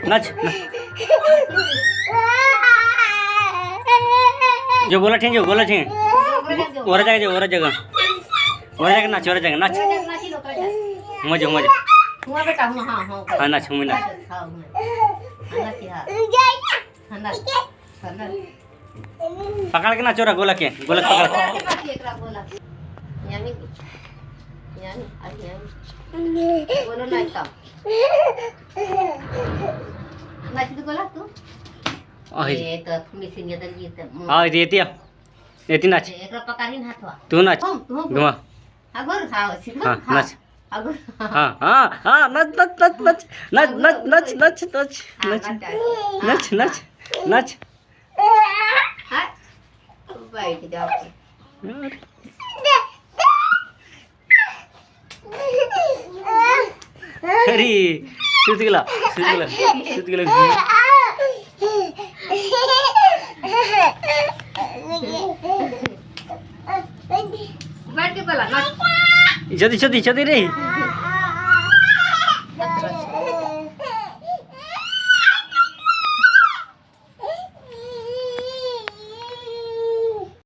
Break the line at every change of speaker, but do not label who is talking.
नाच जो गोला ठेंगे ओरा जगह नाच मजे हाँ नाच हूँ नाच पकड़ के नाचो रा गोला के पकड़ हाँ येती नाच तू नाच घुमा हाँ नाच हाँ हाँ हाँ नाच नाच नाच नाच नाच नाच नाच नाच नाच नाच
बैठ जाओ
अरे सुत गेला
बैठ के बोला
जदी रे